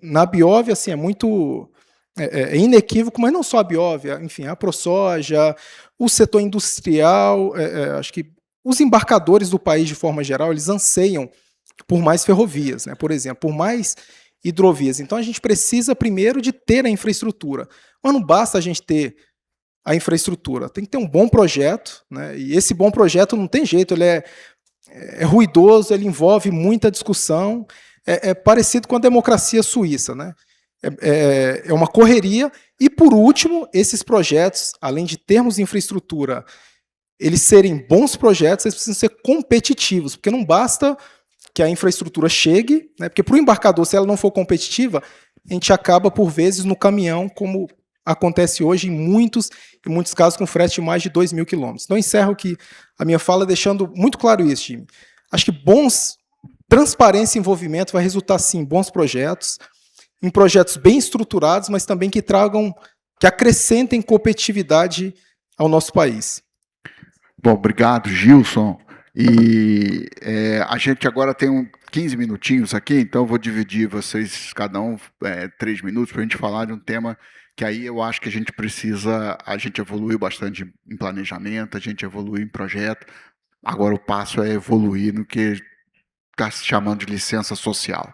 F: na Biov, assim, é muito... É inequívoco, mas não só a Biov, enfim, a ProSoja, o setor industrial, acho que os embarcadores do país, de forma geral, eles anseiam por mais ferrovias, né, por exemplo, por mais hidrovias. Então, a gente precisa, primeiro, de ter a infraestrutura. Mas não basta a gente ter a infraestrutura, tem que ter um bom projeto, né, e esse bom projeto não tem jeito, ele é ruidoso, ele envolve muita discussão, é parecido com a democracia suíça, né? é uma correria. E, por último, esses projetos, além de termos infraestrutura, eles serem bons projetos, eles precisam ser competitivos, porque não basta que a infraestrutura chegue, né? Porque para o embarcador, se ela não for competitiva, a gente acaba, por vezes, no caminhão, como acontece hoje em muitos casos, com frete de mais de 2.000 quilômetros. Então, encerro aqui a minha fala deixando muito claro isso, time. Acho que transparência e envolvimento vai resultar, sim, em bons projetos, em projetos bem estruturados, mas também que acrescentem competitividade ao nosso país.
A: Bom, obrigado, Gilson. E a gente agora tem 15 minutinhos aqui, então eu vou dividir vocês, cada um, 3 minutos, para a gente falar de um tema que aí eu acho que a gente evoluiu bastante em planejamento, a gente evoluiu em projeto, agora o passo é evoluir no que está se chamando de licença social.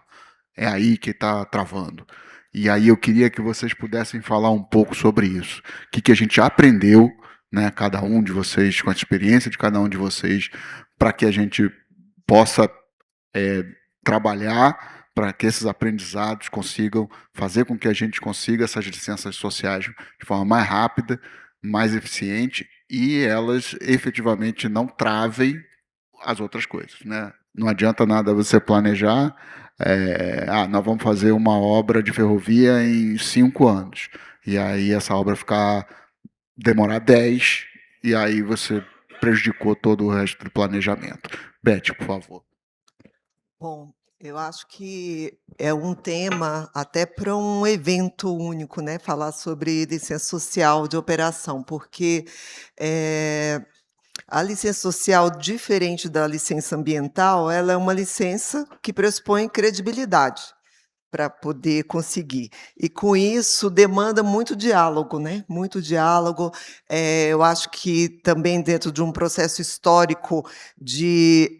A: É aí que está travando. E aí eu queria que vocês pudessem falar um pouco sobre isso. O que a gente já aprendeu, né, cada um de vocês, com a experiência de cada um de vocês, para que a gente possa trabalhar para que esses aprendizados consigam fazer com que a gente consiga essas licenças sociais de forma mais rápida, mais eficiente, e elas efetivamente não travem as outras coisas, né? Não adianta nada você planejar, nós vamos fazer uma obra de ferrovia em 5 anos, e aí essa obra demorar 10, e aí você prejudicou todo o resto do planejamento. Beth, por favor.
B: Bom, eu acho que é um tema até para um evento único, né? Falar sobre licença social de operação, porque a licença social, diferente da licença ambiental, ela é uma licença que pressupõe credibilidade para poder conseguir. E, com isso, demanda muito diálogo, né? Muito diálogo. Eu acho que também dentro de um processo histórico de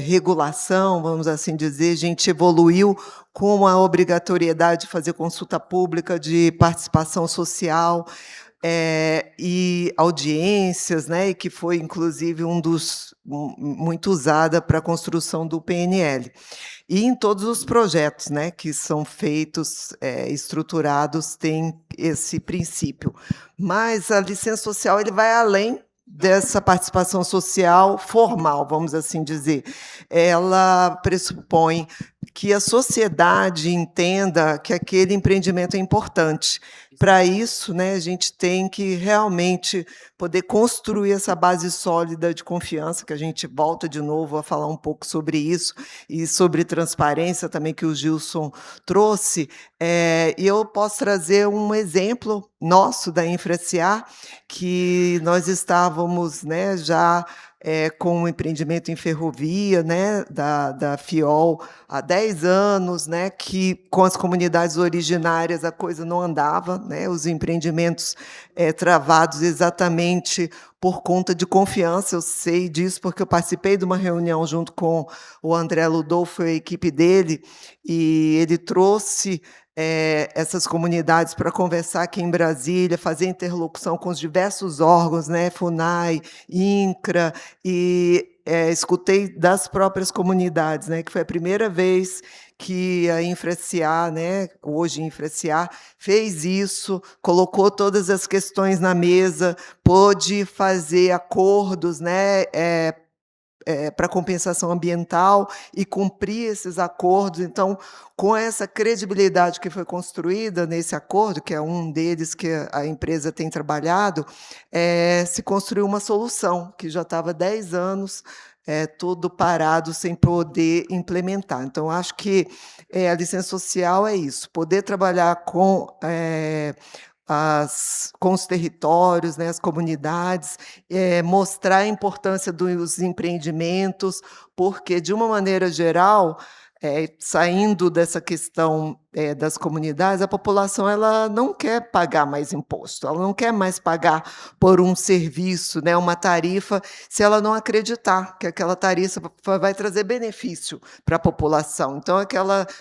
B: regulação, vamos assim dizer, a gente evoluiu com a obrigatoriedade de fazer consulta pública, de participação social, e audiências, né, e que foi, inclusive, muito usada para a construção do PNL. E em todos os projetos, né, que são feitos, estruturados, tem esse princípio. Mas a licença social ele vai além dessa participação social formal, vamos assim dizer. Ela pressupõe que a sociedade entenda que aquele empreendimento é importante. Para isso, né, a gente tem que realmente poder construir essa base sólida de confiança, que a gente volta de novo a falar um pouco sobre isso, e sobre transparência também, que o Gilson trouxe. E eu posso trazer um exemplo nosso da InfraSA, que nós estávamos, né, já com um empreendimento em ferrovia, né, da FIOL, há 10 anos, né, que com as comunidades originárias a coisa não andava, né, os empreendimentos travados exatamente por conta de confiança. Eu sei disso porque eu participei de uma reunião junto com o André Ludolfo e a equipe dele, e ele trouxe essas comunidades para conversar aqui em Brasília, fazer interlocução com os diversos órgãos, né, FUNAI, INCRA, e escutei das próprias comunidades, né, que foi a primeira vez que a InfraSA, né, hoje InfraSA, fez isso, colocou todas as questões na mesa, pôde fazer acordos, né, para compensação ambiental e cumprir esses acordos. Então, com essa credibilidade que foi construída nesse acordo, que é um deles que a empresa tem trabalhado, se construiu uma solução que já estava há 10 anos tudo parado, sem poder implementar. Então, acho que a licença social é isso, poder trabalhar com os territórios, né, as comunidades, mostrar a importância dos empreendimentos, porque, de uma maneira geral, saindo dessa questão das comunidades, a população ela não quer pagar mais imposto, ela não quer mais pagar por um serviço, né, uma tarifa, se ela não acreditar que aquela tarifa vai trazer benefício para a população. Então,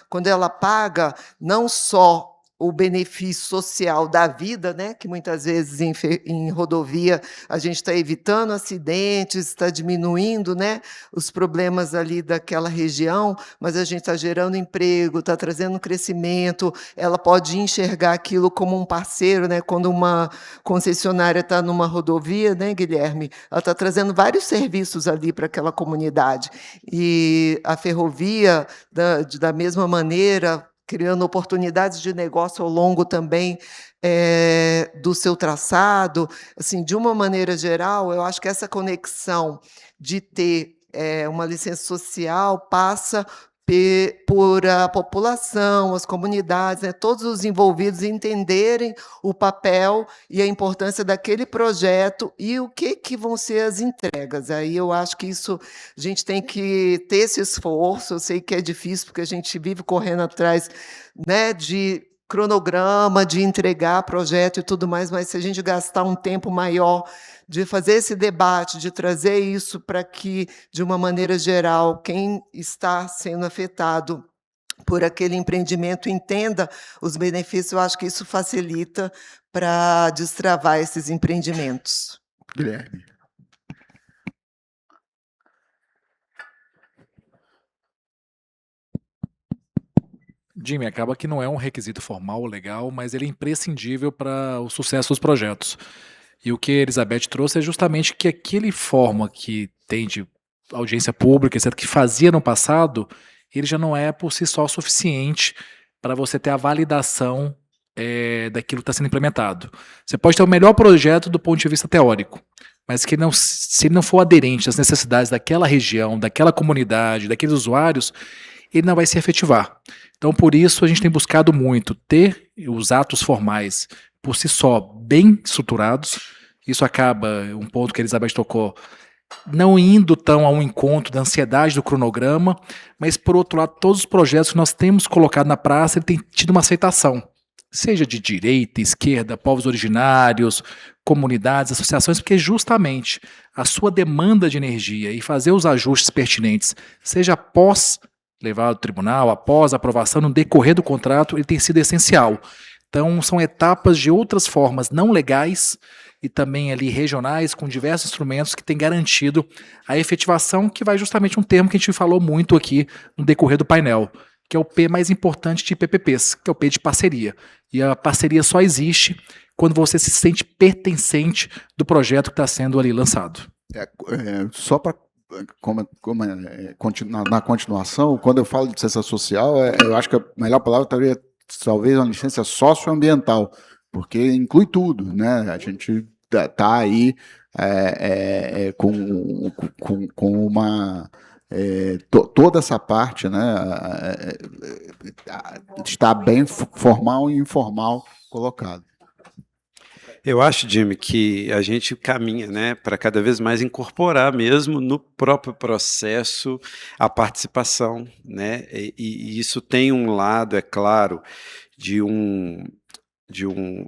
B: quando ela paga, não só o benefício social da vida, né, que muitas vezes em rodovia a gente está evitando acidentes, está diminuindo, né, os problemas ali daquela região, mas a gente está gerando emprego, está trazendo crescimento, ela pode enxergar aquilo como um parceiro, né, quando uma concessionária está numa rodovia, né, Guilherme, ela está trazendo vários serviços ali para aquela comunidade, e a ferrovia, da mesma maneira, criando oportunidades de negócio ao longo também do seu traçado. Assim, de uma maneira geral, eu acho que essa conexão de ter uma licença social passa por a população, as comunidades, né, todos os envolvidos entenderem o papel e a importância daquele projeto e o que vão ser as entregas. Aí eu acho que isso a gente tem que ter esse esforço. Eu sei que é difícil, porque a gente vive correndo atrás, né, de cronograma, de entregar projeto e tudo mais, mas se a gente gastar um tempo maior de fazer esse debate, de trazer isso para que, de uma maneira geral, quem está sendo afetado por aquele empreendimento entenda os benefícios, eu acho que isso facilita para destravar esses empreendimentos.
A: Guilherme.
C: Jimmy, acaba que não é um requisito formal ou legal, mas ele é imprescindível para o sucesso dos projetos. E o que a Elizabeth trouxe é justamente que aquele forma que tem de audiência pública, etc., que fazia no passado, ele já não é por si só suficiente para você ter a validação daquilo que está sendo implementado. Você pode ter o melhor projeto do ponto de vista teórico, mas que não, se ele não for aderente às necessidades daquela região, daquela comunidade, daqueles usuários, ele não vai se efetivar. Então, por isso, a gente tem buscado muito ter os atos formais por si só bem estruturados. Isso acaba, um ponto que a Elizabeth tocou, não indo tão ao encontro da ansiedade do cronograma, mas, por outro lado, todos os projetos que nós temos colocado na praça, ele tem tido uma aceitação, seja de direita, esquerda, povos originários, comunidades, associações, porque justamente a sua demanda de energia e fazer os ajustes pertinentes, seja após levar ao tribunal, após a aprovação, no decorrer do contrato, ele tem sido essencial. Então, são etapas de outras formas não legais e também ali regionais, com diversos instrumentos que têm garantido a efetivação, que vai justamente um termo que a gente falou muito aqui no decorrer do painel, que é o P mais importante de PPPs, que é o P de parceria. E a parceria só existe quando você se sente pertencente do projeto que está sendo ali lançado.
A: Só para na continuação, quando eu falo de licença social, eu acho que a melhor palavra seria talvez uma licença socioambiental, porque inclui tudo, né? A gente está aí com uma toda essa parte, né? Está bem formal e informal colocado.
D: Eu acho, Jimmy, que a gente caminha, né, para cada vez mais incorporar mesmo no próprio processo a participação, né, e isso tem um lado, é claro,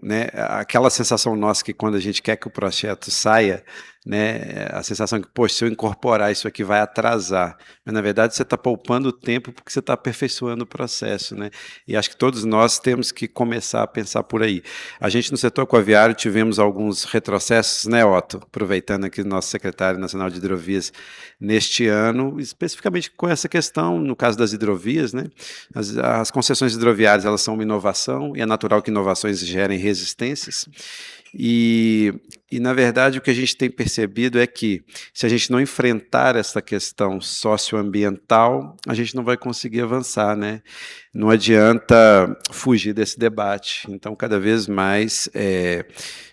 D: né, aquela sensação nossa que quando a gente quer que o projeto saia, né, a sensação que, poxa, se eu incorporar isso aqui vai atrasar, mas na verdade você está poupando tempo porque você está aperfeiçoando o processo, né, e acho que todos nós temos que começar a pensar por aí. A gente no setor aquaviário tivemos alguns retrocessos, né, Otto, aproveitando aqui o nosso secretário nacional de hidrovias neste ano, especificamente com essa questão, no caso das hidrovias, né, as concessões hidroviárias, elas são uma inovação, e é natural que inovações gerem resistências, e na verdade o que a gente tem percebido é que se a gente não enfrentar essa questão socioambiental, a gente não vai conseguir avançar, né? Não adianta fugir desse debate. Então, cada vez mais,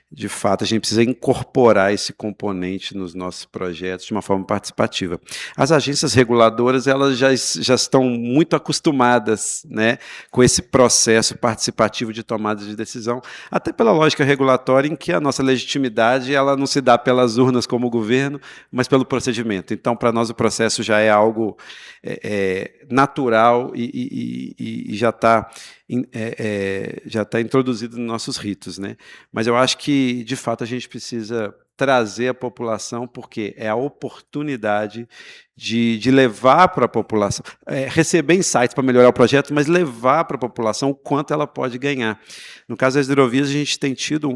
D: de fato, a gente precisa incorporar esse componente nos nossos projetos de uma forma participativa. As agências reguladoras, elas já estão muito acostumadas, né, com esse processo participativo de tomada de decisão, até pela lógica regulatória em que a nossa legitimidade ela não se dá pelas urnas como governo, mas pelo procedimento. Então, para nós, o processo já é algo natural e já está introduzido nos nossos ritos, né? Mas eu acho que, de fato, a gente precisa trazer a população, porque é a oportunidade de levar para a população, receber insights para melhorar o projeto, mas levar para a população o quanto ela pode ganhar. No caso das hidrovias, a gente tem tido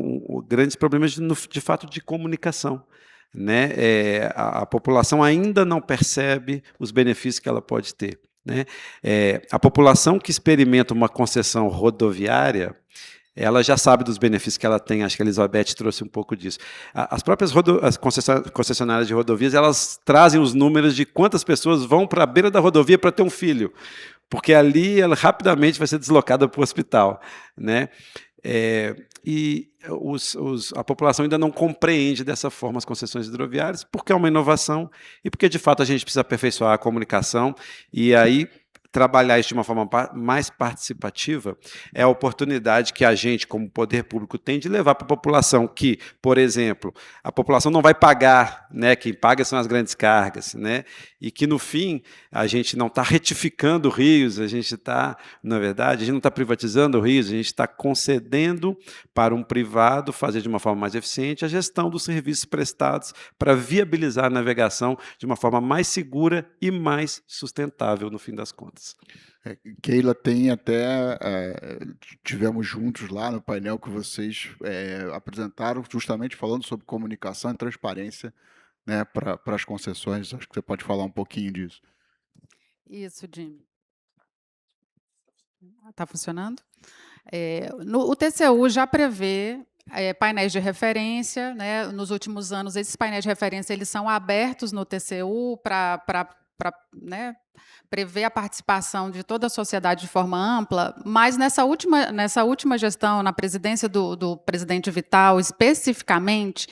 D: grandes problemas de fato de comunicação. Né? A população ainda não percebe os benefícios que ela pode ter. Né? A população que experimenta uma concessão rodoviária, ela já sabe dos benefícios que ela tem, acho que a Elizabeth trouxe um pouco disso. As próprias as concessionárias de rodovias, elas trazem os números de quantas pessoas vão para a beira da rodovia para ter um filho, porque ali ela rapidamente vai ser deslocada para o hospital. Né? A população ainda não compreende dessa forma as concessões hidroviárias, porque é uma inovação e porque, de fato, a gente precisa aperfeiçoar a comunicação e aí trabalhar isso de uma forma mais participativa é a oportunidade que a gente, como poder público, tem de levar para a população que, por exemplo, a população não vai pagar, né, quem paga são as grandes cargas, né, e que, no fim, a gente não está retificando rios, a gente está, na verdade, a gente não está privatizando rios, a gente está concedendo para um privado fazer de uma forma mais eficiente a gestão dos serviços prestados para viabilizar a navegação de uma forma mais segura e mais sustentável, no fim das contas.
A: Keila, tem até, tivemos juntos lá no painel que vocês apresentaram, justamente falando sobre comunicação e transparência, né, para as concessões. Acho que você pode falar um pouquinho disso.
E: Isso, Jimmy. Está funcionando? O TCU já prevê painéis de referência, né? Nos últimos anos, esses painéis de referência eles são abertos no TCU para né, prever a participação de toda a sociedade de forma ampla, mas nessa última gestão, na presidência do presidente Vital, especificamente,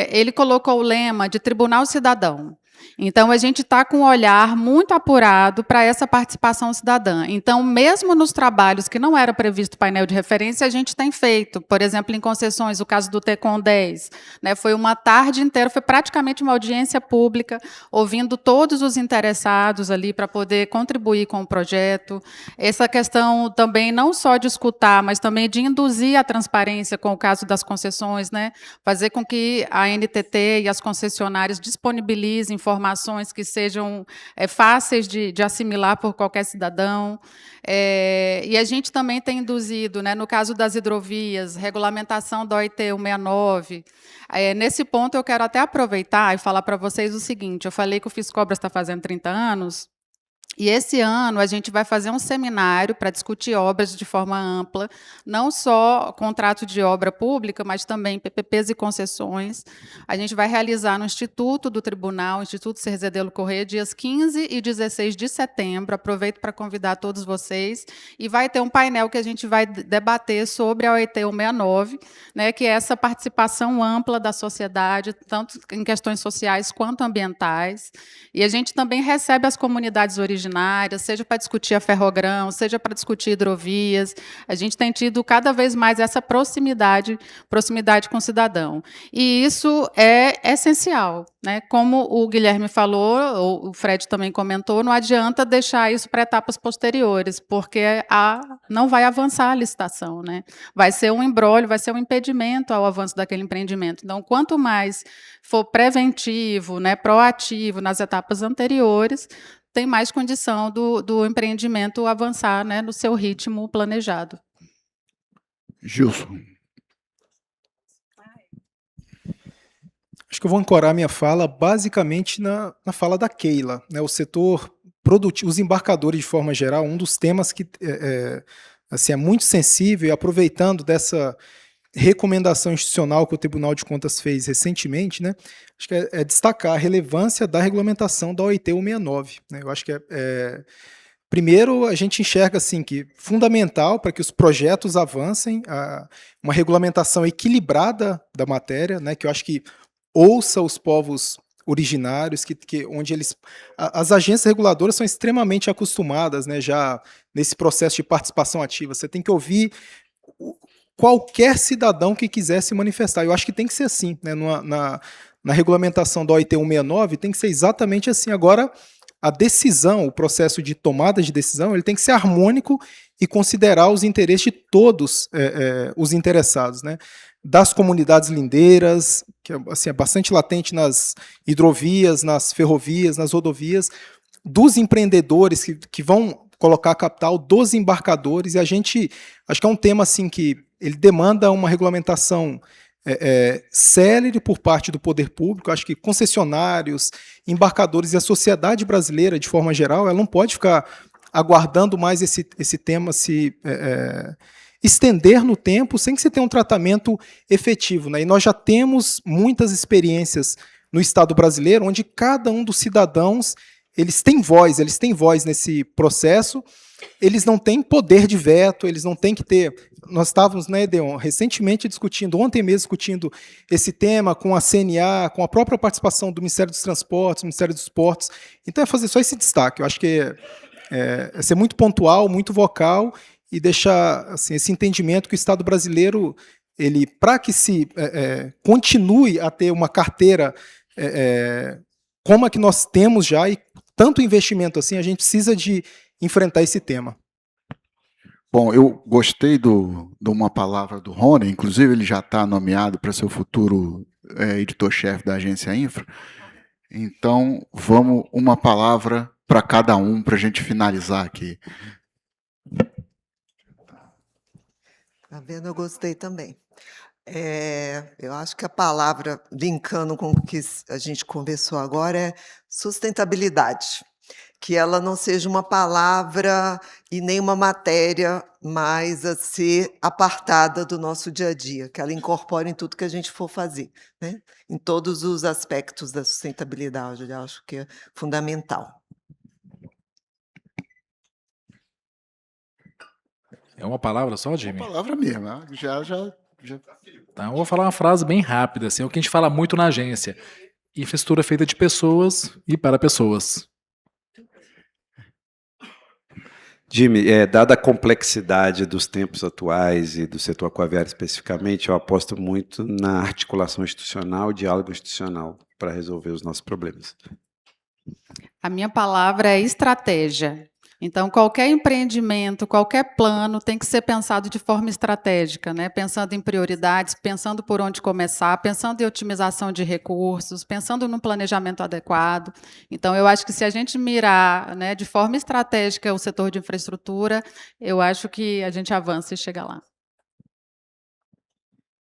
E: ele colocou o lema de Tribunal Cidadão. Então, a gente está com um olhar muito apurado para essa participação cidadã. Então, mesmo nos trabalhos que não era previsto painel de referência, a gente tem feito. Por exemplo, em concessões, o caso do TECOM 10, né, foi uma tarde inteira, foi praticamente uma audiência pública, ouvindo todos os interessados ali para poder contribuir com o projeto. Essa questão também não só de escutar, mas também de induzir a transparência com o caso das concessões, né, fazer com que a NTT e as concessionárias disponibilizem informações que sejam fáceis de assimilar por qualquer cidadão. E a gente também tem induzido, né, no caso das hidrovias, regulamentação da OIT 169. Nesse ponto, eu quero até aproveitar e falar para vocês o seguinte, eu falei que o Fiscobras está fazendo 30 anos, e esse ano a gente vai fazer um seminário para discutir obras de forma ampla, não só contrato de obra pública, mas também PPPs e concessões. A gente vai realizar no Instituto do Tribunal, Instituto Cerzedelo Corrêa, dias 15 e 16 de setembro. Aproveito para convidar todos vocês. E vai ter um painel que a gente vai debater sobre a OIT 169, né, que é essa participação ampla da sociedade, tanto em questões sociais quanto ambientais. E a gente também recebe as comunidades originárias, seja para discutir a ferrogrão, seja para discutir hidrovias. A gente tem tido cada vez mais essa proximidade com o cidadão. E isso é essencial, né? Como o Guilherme falou, o Fred também comentou, não adianta deixar isso para etapas posteriores, porque não vai avançar a licitação, né? Vai ser um imbróglio, vai ser um impedimento ao avanço daquele empreendimento. Então, quanto mais for preventivo, né, proativo nas etapas anteriores, tem mais condição do empreendimento avançar, né, no seu ritmo planejado.
A: Gilson.
F: Acho que eu vou ancorar minha fala basicamente na fala da Keila, né, o setor produtivo, os embarcadores de forma geral, um dos temas que assim, é muito sensível, e aproveitando dessa recomendação institucional que o Tribunal de Contas fez recentemente, né, acho que é destacar a relevância da regulamentação da OIT 169. Né, eu acho que primeiro, a gente enxerga assim, que fundamental para que os projetos avancem, uma regulamentação equilibrada da matéria, né, que eu acho que ouça os povos originários, onde as agências reguladoras são extremamente acostumadas, né, já nesse processo de participação ativa. Você tem que ouvir qualquer cidadão que quiser se manifestar. Eu acho que tem que ser assim, né? Na regulamentação da OIT 169 tem que ser exatamente assim. Agora, a decisão, o processo de tomada de decisão, ele tem que ser harmônico e considerar os interesses de todos os interessados, né? das comunidades lindeiras, que assim, é bastante latente nas hidrovias, nas ferrovias, nas rodovias, dos empreendedores que vão colocar capital, dos embarcadores, e a gente, acho que é um tema assim que ele demanda uma regulamentação célere por parte do poder público. Acho que concessionários, embarcadores e a sociedade brasileira, de forma geral, ela não pode ficar aguardando mais esse tema se estender no tempo sem que se tenha um tratamento efetivo, né? E nós já temos muitas experiências no Estado brasileiro, onde cada um dos cidadãos eles têm voz nesse processo, eles não têm poder de veto, eles não têm que ter... Nós estávamos, né, Edeon, recentemente discutindo, ontem mesmo discutindo esse tema com a CNA, com a própria participação do Ministério dos Transportes, do Ministério dos Portos. Então é fazer só esse destaque. Eu acho que é ser muito pontual, muito vocal e deixar assim, esse entendimento que o Estado brasileiro, ele, para que se continue a ter uma carteira como a que nós temos já, e tanto investimento assim, a gente precisa de enfrentar esse tema.
A: Bom, eu gostei de uma palavra do Rony, inclusive ele já está nomeado para ser o futuro editor-chefe da Agência Infra. Então, vamos uma palavra para cada um, para a gente finalizar aqui.
B: Tá vendo? Eu gostei também. Eu acho que a palavra, linkando com o que a gente conversou agora, é sustentabilidade. Que ela não seja uma palavra e nem uma matéria mais a ser apartada do nosso dia a dia, que ela incorpore em tudo que a gente for fazer, né? Em todos os aspectos da sustentabilidade, eu acho que é fundamental.
C: É uma palavra só, Jimmy?
A: Uma palavra mesmo, já.
C: Tá, eu vou falar uma frase bem rápida, assim, é o que a gente fala muito na agência. Infraestrutura feita de pessoas e para pessoas.
D: Jimmy, dada a complexidade dos tempos atuais e do setor aquaviário especificamente, eu aposto muito na articulação institucional, diálogo institucional, para resolver os nossos problemas.
E: A minha palavra é estratégia. Então, qualquer empreendimento, qualquer plano tem que ser pensado de forma estratégica, né? Pensando em prioridades, pensando por onde começar, pensando em otimização de recursos, pensando no planejamento adequado. Então, eu acho que se a gente mirar, né, de forma estratégica o setor de infraestrutura, eu acho que a gente avança e chega lá.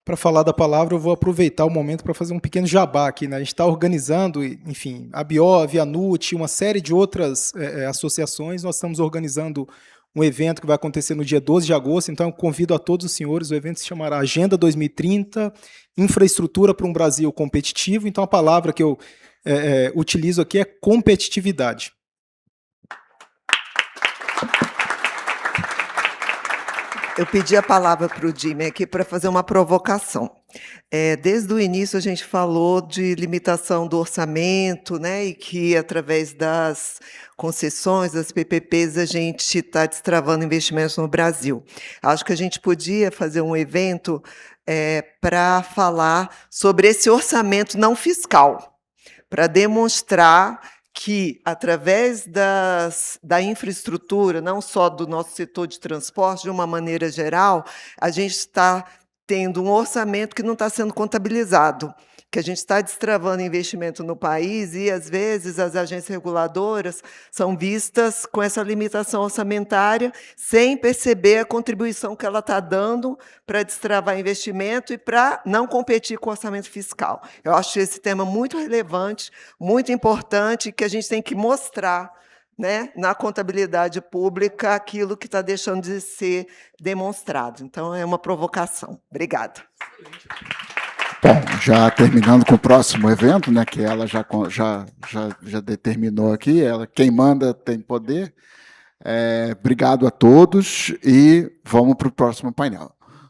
F: Para falar da palavra, eu vou aproveitar o momento para fazer um pequeno jabá aqui, né? A gente está organizando, enfim, a Biov, a NUT, uma série de outras associações. Nós estamos organizando um evento que vai acontecer no dia 12 de agosto, então eu convido a todos os senhores. O evento se chamará Agenda 2030, Infraestrutura para um Brasil Competitivo. Então a palavra que eu utilizo aqui é competitividade.
B: Eu pedi a palavra para o Jimmy aqui para fazer uma provocação. Desde o início a gente falou de limitação do orçamento, né, e que através das concessões, das PPPs, a gente está destravando investimentos no Brasil. Acho que a gente podia fazer um evento para falar sobre esse orçamento não fiscal, para demonstrar que, através da infraestrutura, não só do nosso setor de transporte, de uma maneira geral, a gente está tendo um orçamento que não está sendo contabilizado, que a gente está destravando investimento no país e, às vezes, as agências reguladoras são vistas com essa limitação orçamentária, sem perceber a contribuição que ela está dando para destravar investimento e para não competir com o orçamento fiscal. Eu acho esse tema muito relevante, muito importante, que a gente tem que mostrar, né, na contabilidade pública aquilo que está deixando de ser demonstrado. Então, é uma provocação. Obrigada.
A: Bom, já terminando com o próximo evento, né, que ela já determinou aqui, quem manda tem poder. Obrigado a todos e vamos para o próximo painel.